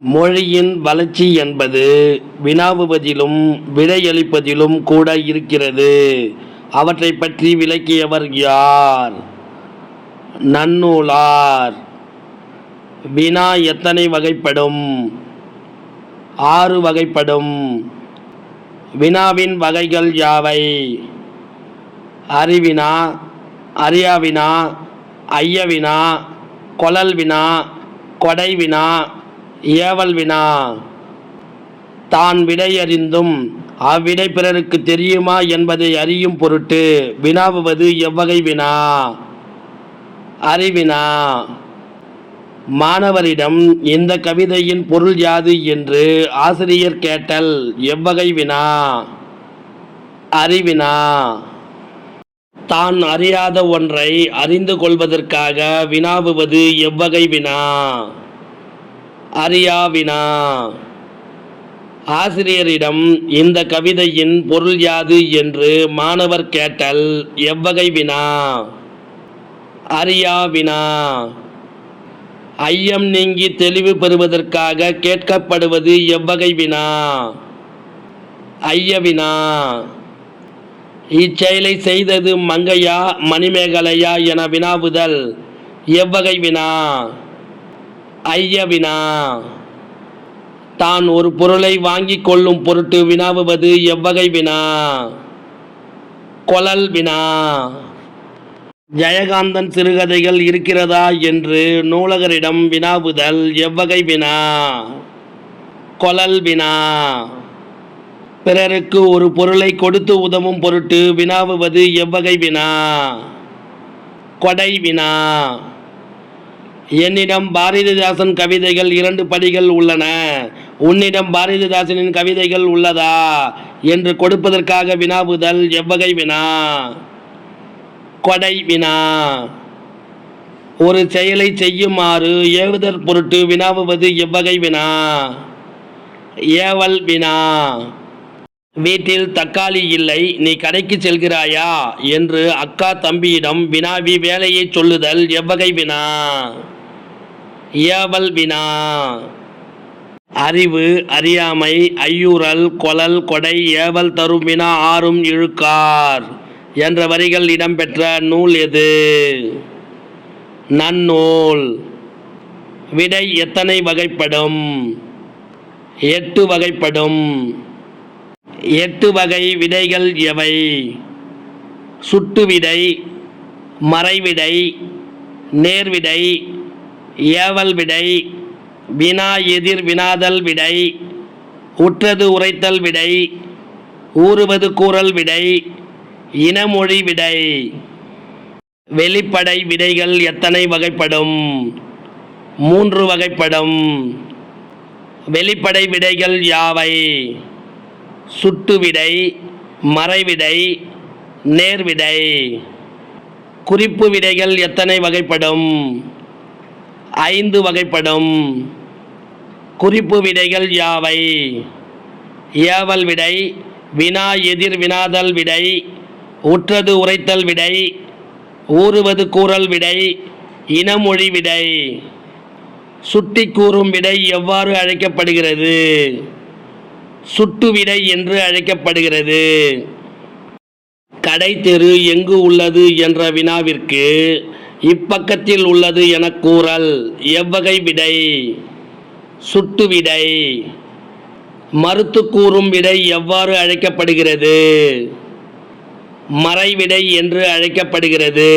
மொழியின் வளர்ச்சி என்பது வினாவுவதிலும் விடையளிப்பதிலும் கூட இருக்கிறது. அவற்றைப் பற்றி விளக்கியவர் யார்? நன்னூலார். வினா எத்தனை வகைப்படும்? 6 வகைப்படும். வினாவின் வகைகள் யாவை? அறிவினா, அறியாவினா, ஐயவினா, கொளல் வினா, கொடை வினா, ஏவல் வினா. தான் விடையறிந்தும் அவ்விடை பிறருக்கு தெரியுமா என்பதை அறியும் பொருட்டு வினாவுவது எவ்வகை வினா? அறிவினா. மாணவரிடம் இந்த கவிதையின் பொருள் யாது என்று ஆசிரியர் கேட்டல் எவ்வகை வினா? அறிவினா. தான் அறியாத ஒன்றை அறிந்து கொள்வதற்காக வினாவுவது எவ்வகை வினா? அறியா வினா. ஆசிரியரிடம் இந்த கவிதையின் பொருள் யாது என்று மாணவர் கேட்டல் எவ்வகை வினா? அறியா வினா. ஐயம் நீங்கி தெளிவு பெறுவதற்காக கேட்கப்படுவது எவ்வகை வினா? ஐய வினா. இச்செயலை செய்தது மங்கையா மணிமேகலையா என வினாவுதல் எவ்வகை வினா? ஐய வினா. தான் ஒரு பொருளை வாங்கிக் கொள்ளும் பொருட்டு வினாவுவது எவ்வகை வினா? கொளல் வினா. ஜெயகாந்தன் சிறுகதைகள் இருக்கிறதா என்று நூலகரிடம் வினாவுதல் எவ்வகை வினா? கொளல் வினா. பிறருக்கு ஒரு பொருளை கொடுத்து உதவும் பொருட்டு வினாவுவது எவ்வகை வினா? கொடை வினா. என்னிடம் பாரதிதாசன் கவிதைகள் 2 படிகள் உள்ளன, உன்னிடம் பாரதிதாசனின் கவிதைகள் உள்ளதா என்று கொடுப்பதற்காக வினாவுதல் எவ்வகை வினா? கொடை வினா. ஒரு செயலை செய்யுமாறு ஏவுதற் பொருட்டு வினாவுவது எவ்வகை வினா? ஏவல் வினா. வீட்டில் தக்காளி இல்லை, நீ கடைக்கு செல்கிறாயா என்று அக்கா தம்பியிடம் வினாவி வேலையை சொல்லுதல் எவ்வகை வினா? ஏவல் வினா. அறிவு, அறியாமை, ஐயுறல், கொளல், கொடை, ஏவல் தரும் வினா 6ம் இழுக்கார் என்ற வரிகள் இடம்பெற்ற நூல் எது? நன்னூல். விடை எத்தனை வகைப்படும்? 8 வகைப்படும். 8 வகை விடைகள் எவை? சுட்டு விடை, மறைவிடை, நேர்விடை, ஏவல் விடை, வினா எதிர் வினாதல் விடை, உற்றது உரைத்தல் விடை, ஊறுவது கூறல் விடை, இனமொழி விடை. வெளிப்படை விடைகள் எத்தனை வகைப்படும்? 3 வகைப்படும். வெளிப்படை விடைகள் யாவை? சுட்டு விடை, மறைவிடை, நேர்விடை. குறிப்பு விடைகள் எத்தனை வகைப்படும்? 5 வகைப்படும். குறிப்பு விடைகள் யாவை? ஏவல் விடை, வினா எதிர் வினாதல் விடை, உற்றது உரைத்தல் விடை, ஊறுவது கூறல் விடை, இனமொழி விடை. சுட்டி கூறும் விடை எவ்வாறு அழைக்கப்படுகிறது? சுட்டு விடை என்று அழைக்கப்படுகிறது. கடை தெரு எங்கு உள்ளது என்ற வினாவிற்கு இப்பக்கத்தில் உள்ளது என கூறல் எவ்வகை விடை? சுட்டு விடை. மறுத்து கூறும் விடை எவ்வாறு அழைக்கப்படுகிறது? மறைவிடை என்று அழைக்கப்படுகிறது.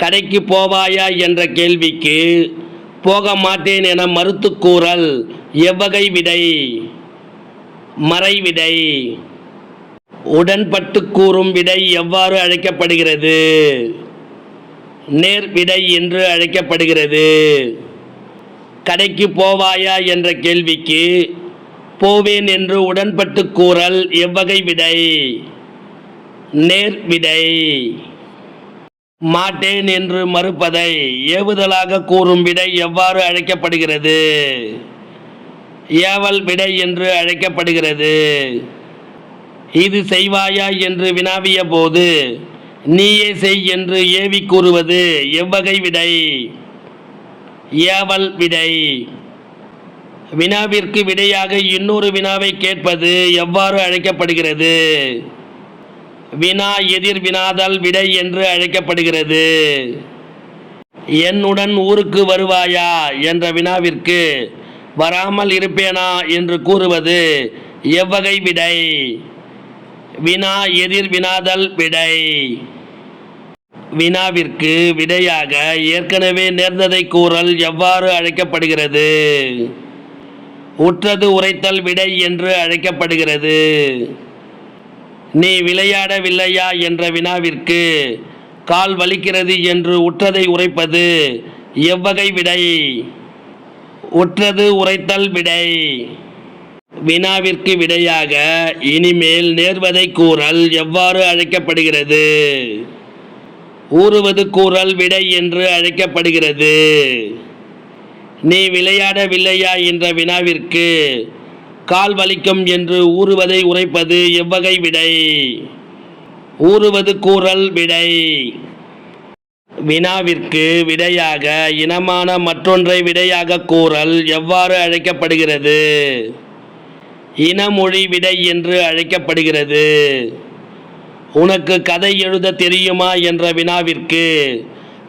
கடைக்கு போவாயா என்ற கேள்விக்கு போக மாட்டேன் என மறுத்து கூறல் எவ்வகை விடை? மறைவிடை. உடன்பட்டு கூறும் விடை எவ்வாறு அழைக்கப்படுகிறது? நேர்விடை என்று அழைக்கப்படுகிறது. கடைக்கு போவாயா என்ற கேள்விக்கு போவேன் என்று உடன்பட்டு கூறல் எவ்வகை விடை? நேர்விடை. மாட்டேன் என்று மறுப்பதை ஏவுதலாக கூறும் விடை எவ்வாறு அழைக்கப்படுகிறது? ஏவல் விடை என்று அழைக்கப்படுகிறது. இது செய்வாயா என்று வினாவிய போது நீயே செய் என்று ஏவி கூறுவது எவ்வகை விடை? ஏவல் விடை. வினாவிற்கு விடையாக இன்னொரு வினாவை கேட்பது எவ்வாறு அழைக்கப்படுகிறது? வினா எதிர் வினாதல் விடை என்று அழைக்கப்படுகிறது. என்னுடன் ஊருக்கு வருவாயா என்ற வினாவிற்கு வராமல் இருப்பேனா என்று கூறுவது எவ்வகை விடை? வினா எதிர் வினாதல் விடை. வினாவிற்கு விடையாக ஏற்கனவே நேர்ந்ததை கூறல் எவ்வாறு அழைக்கப்படுகிறது? உற்றது உரைத்தல் விடை என்று அழைக்கப்படுகிறது. நீ விளையாடவில்லையா என்ற வினாவிற்கு கால் வலிக்கிறது என்று உற்றதை உரைப்பது எவ்வகை விடை? உற்றது உரைத்தல் விடை. வினாவிற்கு விடையாக இனிமேல் நேர்வதை கூறல் எவ்வாறு அழைக்கப்படுகிறது? ஊறுவது கூறல் விடை என்று அழைக்கப்படுகிறது. நீ விளையாடவில்லையா என்ற வினாவிற்கு கால் வலிக்கும் என்று ஊறுவதை உரைப்பது எவ்வகை விடை? ஊறுவது கூறல் விடை. வினாவிற்கு விடையாக இனமான மற்றொன்றை விடையாக கூறல் எவ்வாறு அழைக்கப்படுகிறது? இனமொழி விடை என்று அழைக்கப்படுகிறது. உனக்கு கதை எழுத தெரியுமா என்ற வினாவிற்கு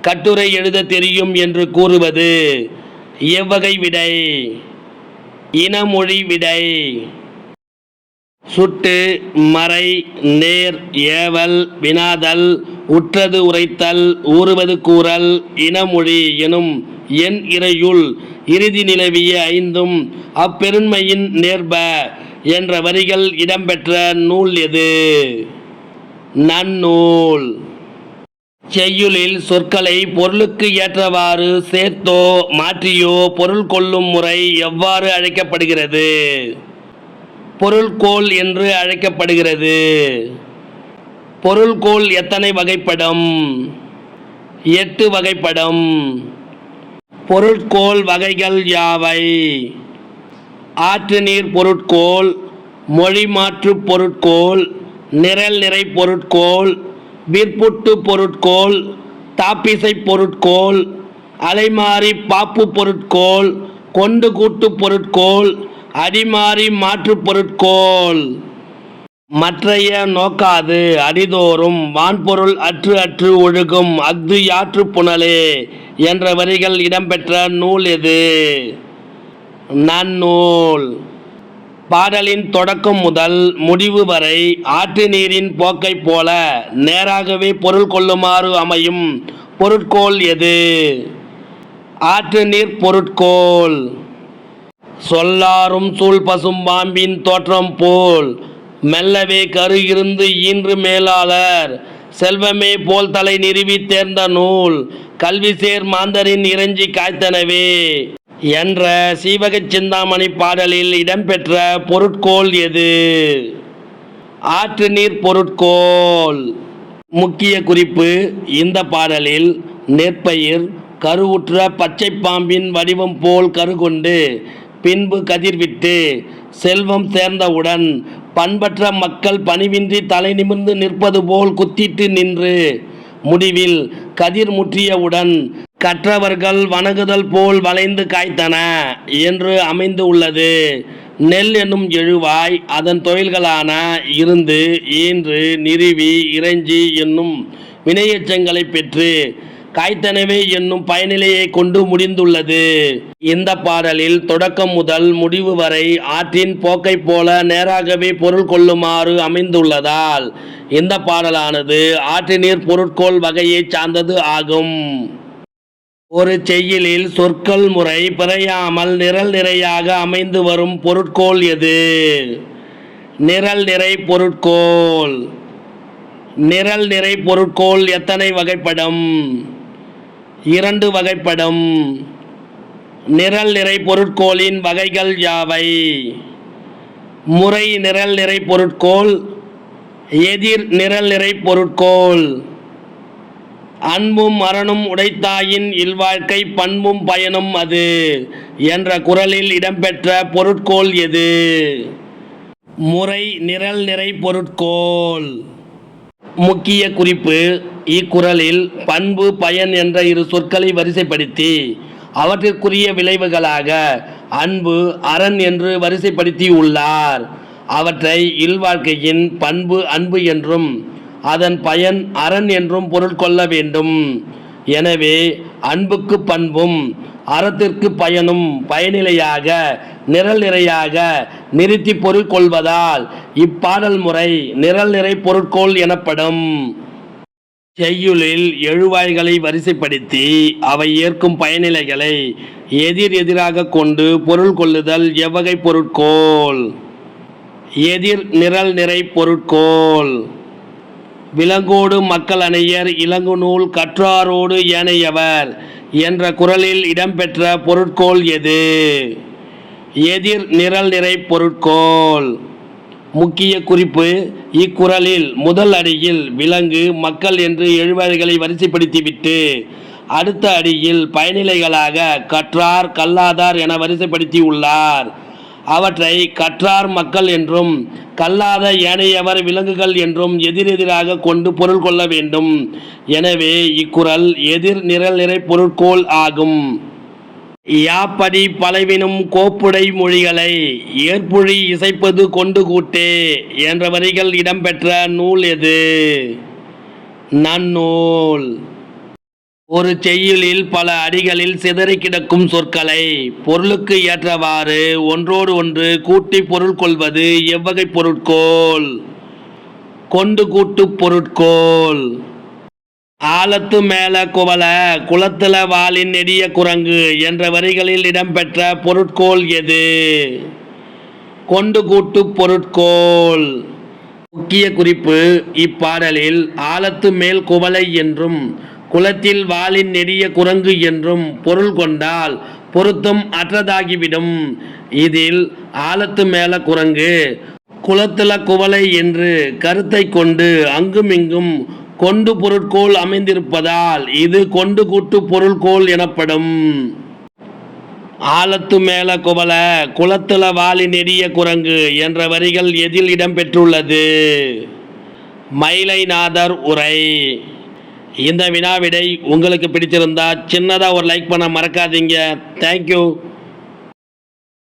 கட்டுரை எழுத தெரியும் என்று கூறுவது எவ்வகை விடை? இனமொழி விடை. சுட்டு மறை நேர் ஏவல் வினாதல் உற்றது உரைத்தல் ஊறுவது கூறல் இனமொழி எனும் எண் இறையுள் இறுதி நிலவிய ஐந்தும் அப்பெருண்மையின் நேர்ப என்ற வரிகள் இடம்பெற்ற நூல் எது? நன்னூல். செய்யுளில் சொற்களை பொருளுக்கு ஏற்றவாறு சேர்த்தோ மாற்றியோ பொருள் கொள்ளும் முறை எவ்வாறு அழைக்கப்படுகிறது? பொருள்கோள் என்று அழைக்கப்படுகிறது. பொருள்கோள் எத்தனை வகைப்படும்? 8 வகைப்படும். பொருட்கோள் வகைகள் யாவை? ஆற்று நீர் பொருட்கோள், மொழி மாற்று பொருட்கோள், நிரல் நிறை பொருட்கோள், விற்புட்டு பொருட்கோள், தாப்பிசை பொருட்கோள், அலைமாறி பாப்பு பொருட்கோள், கொண்டு கூட்டு பொருட்கோள், அடிமாறி மாற்று பொருட்கோள். மற்றைய நோக்காது அடிதோறும் வான்பொருள் அற்று அற்று ஒழுகும் அஃது யாற்று புனலே என்ற வரிகள் இடம்பெற்ற நூல் எது? நன்னூல். பாடலின் தொடக்கம் முதல் முடிவு வரை ஆற்று நீரின் போக்கைப் போல நேராகவே பொருள் கொள்ளுமாறு அமையும் பொருட்கோள் எது? ஆற்று நீர் பொருட்கோள். சொல்லாரும் சூழ் பசும் பாம்பின் தோற்றம் போல் மெல்லவே கரு இருந்து ஈன்று மேலாளர் செல்வமே போல் தலை நிறுவி தேர்ந்த நூல் கல்வி சேர் மாந்தரின் இறைஞ்சி காய்த்தனவே என்ற சீவகச் சிந்தாமணி பாடலில் இடம்பெற்ற பொருட்கோள் எது? ஆற்று நீர் பொருட்கோள். முக்கிய குறிப்பு: இந்த பாடலில் நெற்பயிர் கருவுற்ற பச்சை பாம்பின் வடிவம் போல் கருகொண்டு பின்பு கதிர்விட்டு செல்வம் சேர்ந்தவுடன் பண்பற்ற மக்கள் பணிவின்றி தலை நிமிர்ந்து நிற்பது போல் குத்திட்டு நின்று முடிவில் கதிர் முற்றியவுடன் கற்றவர்கள் வணங்குதல் போல் வளைந்து காய்த்தன என்று அமைந்து உள்ளது. நெல் என்னும் எழுவாய் அதன் தொழில்களான இருந்து ஈன்று நிறுவி இறைஞ்சி என்னும் வினையெச்சங்களை பெற்று காய்த்தனவே என்னும் பயனிலையை கொண்டு முடிந்துள்ளது. இந்த பாடலில் தொடக்கம் முதல் முடிவு வரை ஆற்றின் போக்கைப் போல நேராகவே பொருள் கொள்ளுமாறு அமைந்துள்ளதால் இந்த பாடலானது ஆற்று நீர் பொருட்கோள் வகையை சார்ந்தது ஆகும். ஒரு செய்யுளில் சொற்கள் முறை பிறையாமல் நிரல் நிறையாக அமைந்து வரும் பொருட்கோள் எது? நிரல் நிறை பொருட்கோள். நிரல் நிறை பொருட்கோள் எத்தனை வகைப்படும்? 2 வகைப்படும். நிரல் நிறை பொருட்கோளின் வகைகள் யாவை? முறை நிரல் நிறை பொருட்கோள், எதிர் நிரல் நிறை பொருட்கோள். அன்பும் அறனும் உடைத்தாயின் இல்வாழ்க்கை பண்பும் பயனும் அது என்ற குறளில் இடம்பெற்ற பொருட்கோள் எது? முறை நிரல் நிறை பொருட்கோள். முக்கிய குறிப்பு: இக்குறளில் பண்பு பயன் என்ற 2 சொற்களை வரிசைப்படுத்தி அவற்றிற்குரிய விளைவுகளாக அன்பு, அரண் என்று வரிசைப்படுத்தி உள்ளார். அவற்றை இல்வாழ்க்கையின் பண்பு அன்பு என்றும் அதன் பயன் அரண் என்றும் பொருள் கொள்ள வேண்டும். எனவே அன்புக்கு பண்பும் அறத்திற்கு பயனும் பயனிலையாக நிரல் நிறையாக நிறுத்தி பொருள் கொள்வதால் இப்பாடல் முறை நிரல் நிறை பொருட்கோள் எனப்படும். செய்யுளில் எழுவாய்களை வரிசைப்படுத்தி அவை ஏற்கும் பயனிலைகளை எதிர் எதிராக கொண்டு பொருள் கொள்ளுதல் எவ்வகை பொருட்கோள்? எதிர் நிரல் நிறை பொருட்கோள். விலங்கோடு மக்கள் அனையர் இலங்கு நூல் கற்றாரோடு ஏனையவர் என்ற குறளில் இடம்பெற்ற பொருட்கோள் எது? எதிர் நிரல் நிறை பொருட்கோள். முக்கிய குறிப்பு: இக்குறளில் முதல் அடியில் விலங்கு, மக்கள் என்று எழுவாய்களை வரிசைப்படுத்திவிட்டு அடுத்த அடியில் பயனிலைகளாக கற்றார், கல்லாதார் என வரிசைப்படுத்தி உள்ளார். அவற்றை கற்றார் மக்கள் என்றும் கல்லாத ஏனையவர் விலங்குகள் என்றும் எதிரெதிராக கொண்டு பொருள் கொள்ள வேண்டும். எனவே இக்குறள் எதிர் நிரல் நிறை பொருட்கோள் ஆகும். யாப்படி பலவினும் கோப்புடை மொழிகளை ஏற்புழி இசைப்பது கொண்டு கூட்டே என்ற வரிகள் இடம்பெற்ற நூல் எது? நன்னூல். ஒரு செய்யுளில் பல அடிகளில் சிதறி கிடக்கும் சொற்களை பொருளுக்கு ஏற்றவாறு ஒன்றோடு ஒன்று கூட்டி பொருள் கொள்வது எவ்வகை பொருட்கோள்? கொண்டு கூட்டு பொருட்கோள். ஆலத்து மேல குவள குளத்துல வாளின் நெடிய குரங்கு என்ற வரிகளில் இடம்பெற்ற பொருட்கோள் எது? கொண்டு கூட்டு பொருட்கோள். முக்கிய குறிப்பு: இப்பாடலில் ஆலத்து மேல் குவளை என்றும் குளத்தில் வாளின் நெடிய குரங்கு என்றும் பொருள் கொண்டால் பொருத்தம் அற்றதாகிவிடும். இதில் ஆலத்து மேல குரங்கு, குளத்துல குவளை என்று கருத்தை கொண்டு அங்குமிங்கும் கொண்டு பொருட்கோள் அமைந்திருப்பதால் இது கொண்டு கூட்டு பொருட்கோள் எனப்படும். ஆலத்து மேல குவள குளத்துல வாளி நெடிய குரங்கு என்ற வரிகள் எதில் இடம்பெற்றுள்ளது? மயிலைநாதர் உரை. இந்த வினாவிடை உங்களுக்கு பிடிச்சிருந்தா சின்னதாக ஒரு லைக் பண்ண மறக்காதீங்க. தேங்க்யூ.